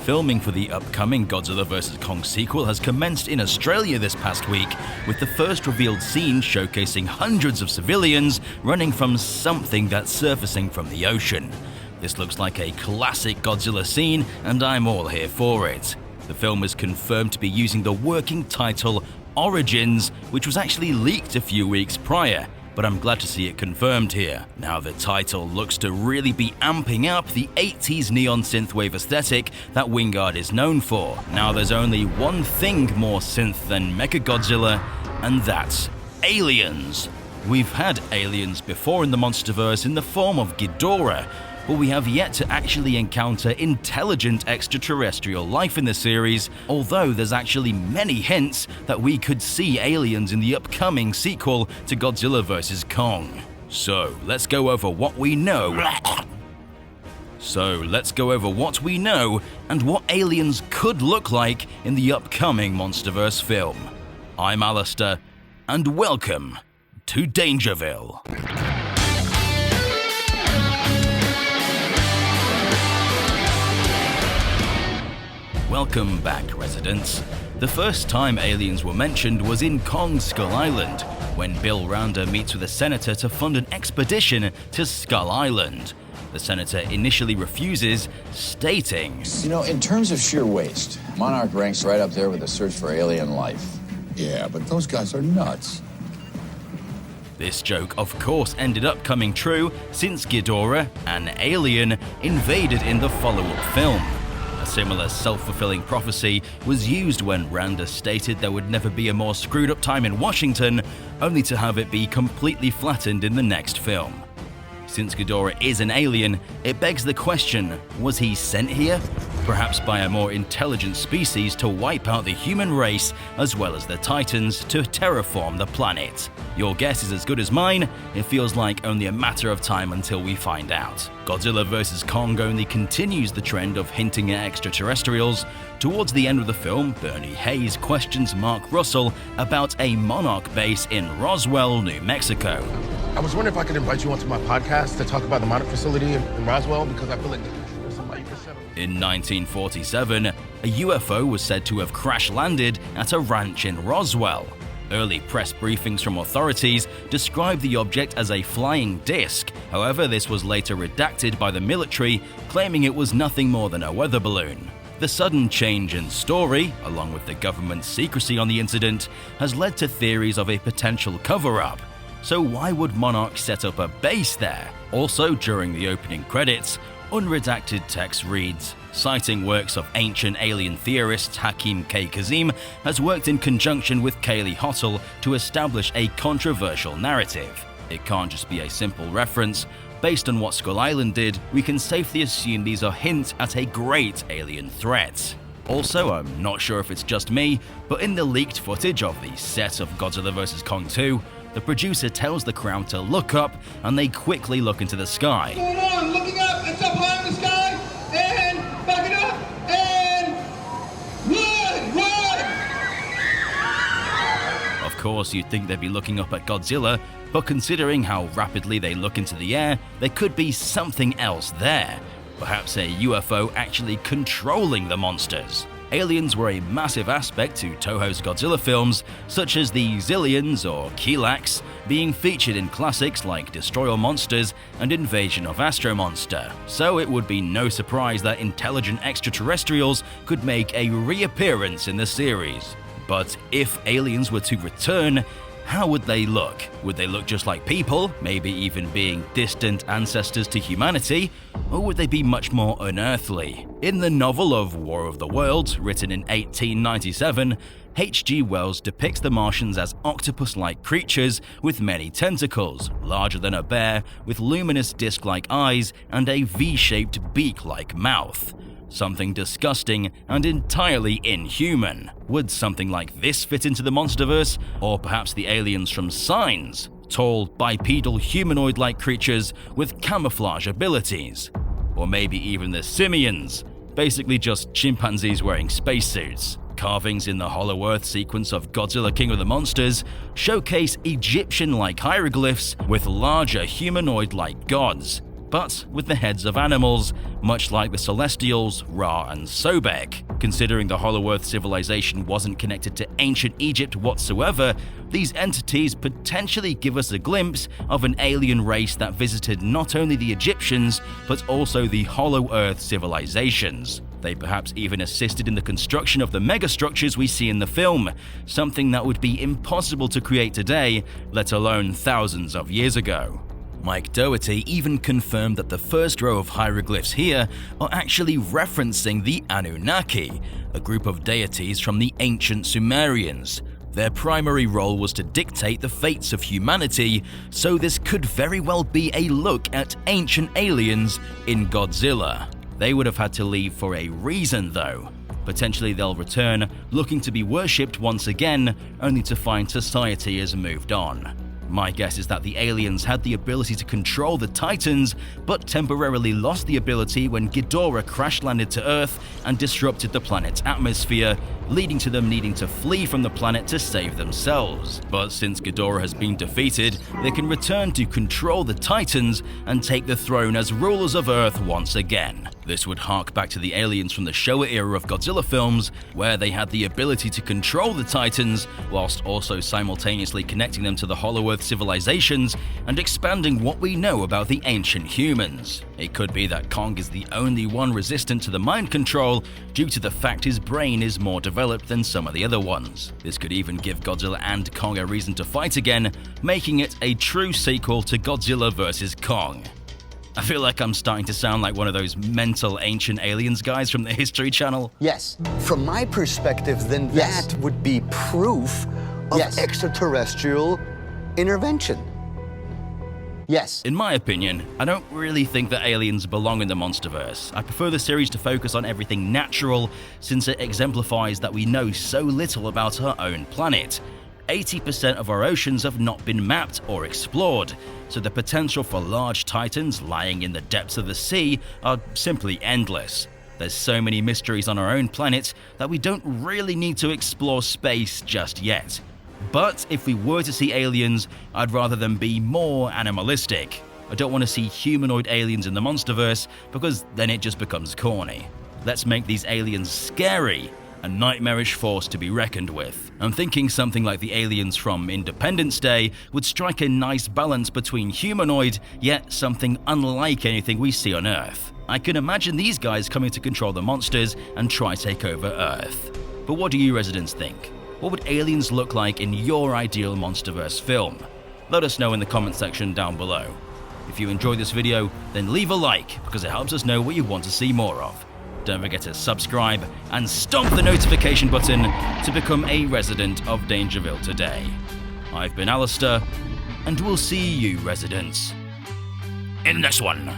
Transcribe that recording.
Filming for the upcoming Godzilla vs. Kong sequel has commenced in Australia this past week, with the first revealed scene showcasing hundreds of civilians running from something that's surfacing from the ocean. This looks like a classic Godzilla scene, and I'm all here for it. The film is confirmed to be using the working title Origins, which was actually leaked a few weeks prior, but I'm glad to see it confirmed here. Now the title looks to really be amping up the 80s neon synthwave aesthetic that Wingard is known for. Now there's only one thing more synth than Mechagodzilla, and that's aliens. We've had aliens before in the MonsterVerse in the form of Ghidorah, but we have yet to actually encounter intelligent extraterrestrial life in the series, although there's actually many hints that we could see aliens in the upcoming sequel to Godzilla vs. Kong. So let's go over what we know and what aliens could look like in the upcoming MonsterVerse film. I'm Alistair, and welcome to DangerVille. Welcome back, residents. The first time aliens were mentioned was in Kong Skull Island, when Bill Rounder meets with a senator to fund an expedition to Skull Island. The senator initially refuses, stating, "You know, in terms of sheer waste, Monarch ranks right up there with the search for alien life." Yeah, but those guys are nuts. This joke, of course, ended up coming true since Ghidorah, an alien, invaded in the follow-up film. A similar self-fulfilling prophecy was used when Randa stated there would never be a more screwed up time in Washington, only to have it be completely flattened in the next film. Since Ghidorah is an alien, it begs the question, was he sent here? Perhaps by a more intelligent species to wipe out the human race as well as the Titans to terraform the planet? Your guess is as good as mine. It feels like only a matter of time until we find out. Godzilla vs. Kong only continues the trend of hinting at extraterrestrials. Towards the end of the film, Bernie Hayes questions Mark Russell about a Monarch base in Roswell, New Mexico. I was wondering if I could invite you onto my podcast to talk about the Monarch facility in Roswell, because I feel like there's somebody you can set up. In 1947, a UFO was said to have crash-landed at a ranch in Roswell. Early press briefings from authorities described the object as a flying disc. However, this was later redacted by the military, claiming it was nothing more than a weather balloon. The sudden change in story, along with the government's secrecy on the incident, has led to theories of a potential cover-up. So why would Monarch set up a base there? Also, during the opening credits, unredacted text reads, citing works of ancient alien theorist Hakim K. Kazim has worked in conjunction with Kaale Hottel to establish a controversial narrative. It can't just be a simple reference. Based on what Skull Island did, we can safely assume these are hints at a great alien threat. Also, I'm not sure if it's just me, but in the leaked footage of the set of Godzilla vs. Kong 2, the producer tells the crowd to look up, and they quickly look into the sky. What's going on? Looking up, it's up high in the sky, and back it up, and run! Of course, you'd think they'd be looking up at Godzilla, but considering how rapidly they look into the air, there could be something else there. Perhaps a UFO actually controlling the monsters. Aliens were a massive aspect to Toho's Godzilla films, such as the Zillions or Kilax, being featured in classics like Destroy All Monsters and Invasion of Astro Monster. So it would be no surprise that intelligent extraterrestrials could make a reappearance in the series. But if aliens were to return, how would they look? Would they look just like people, maybe even being distant ancestors to humanity? Or would they be much more unearthly? In the novel of War of the Worlds, written in 1897, H.G. Wells depicts the Martians as octopus-like creatures with many tentacles, larger than a bear, with luminous disc-like eyes and a V-shaped beak-like mouth. Something disgusting and entirely inhuman. Would something like this fit into the MonsterVerse? Or perhaps the aliens from Signs? Tall, bipedal, humanoid-like creatures with camouflage abilities? Or maybe even the Simians? Basically just chimpanzees wearing spacesuits. Carvings in the Hollow Earth sequence of Godzilla King of the Monsters showcase Egyptian-like hieroglyphs with larger humanoid-like gods. but with the heads of animals, much like the Celestials, Ra and Sobek. Considering the Hollow Earth civilization wasn't connected to ancient Egypt whatsoever, these entities potentially give us a glimpse of an alien race that visited not only the Egyptians, but also the Hollow Earth civilizations. They perhaps even assisted in the construction of the megastructures we see in the film, something that would be impossible to create today, let alone thousands of years ago. Mike Doherty even confirmed that the first row of hieroglyphs here are actually referencing the Anunnaki, a group of deities from the ancient Sumerians. Their primary role was to dictate the fates of humanity, so this could very well be a look at ancient aliens in Godzilla. They would have had to leave for a reason though. Potentially they'll return, looking to be worshipped once again, only to find society has moved on. My guess is that the aliens had the ability to control the Titans, but temporarily lost the ability when Ghidorah crash-landed to Earth and disrupted the planet's atmosphere, leading to them needing to flee from the planet to save themselves. But since Ghidorah has been defeated, they can return to control the Titans and take the throne as rulers of Earth once again. This would hark back to the aliens from the Showa era of Godzilla films, where they had the ability to control the Titans, whilst also simultaneously connecting them to the Hollow Earth civilizations and expanding what we know about the ancient humans. It could be that Kong is the only one resistant to the mind control due to the fact his brain is more developed than some of the other ones. This could even give Godzilla and Kong a reason to fight again, making it a true sequel to Godzilla vs. Kong. I feel like I'm starting to sound like one of those mental ancient aliens guys from the History Channel. Yes. From my perspective, then Yes. that would be proof of Yes. extraterrestrial intervention. Yes. In my opinion, I don't really think that aliens belong in the MonsterVerse. I prefer the series to focus on everything natural, since it exemplifies that we know so little about our own planet. 80% of our oceans have not been mapped or explored, so the potential for large titans lying in the depths of the sea are simply endless. There's so many mysteries on our own planet that we don't really need to explore space just yet. But if we were to see aliens, I'd rather them be more animalistic. I don't want to see humanoid aliens in the MonsterVerse because then it just becomes corny. Let's make these aliens scary, a nightmarish force to be reckoned with. I'm thinking something like the aliens from Independence Day would strike a nice balance between humanoid, yet something unlike anything we see on Earth. I can imagine these guys coming to control the monsters and try to take over Earth. But what do you residents think? What would aliens look like in your ideal MonsterVerse film? Let us know in the comment section down below. If you enjoyed this video, then leave a like because it helps us know what you want to see more of. Don't forget to subscribe and stomp the notification button to become a resident of DangerVille today. I've been Alistair, and we'll see you residents in the next one.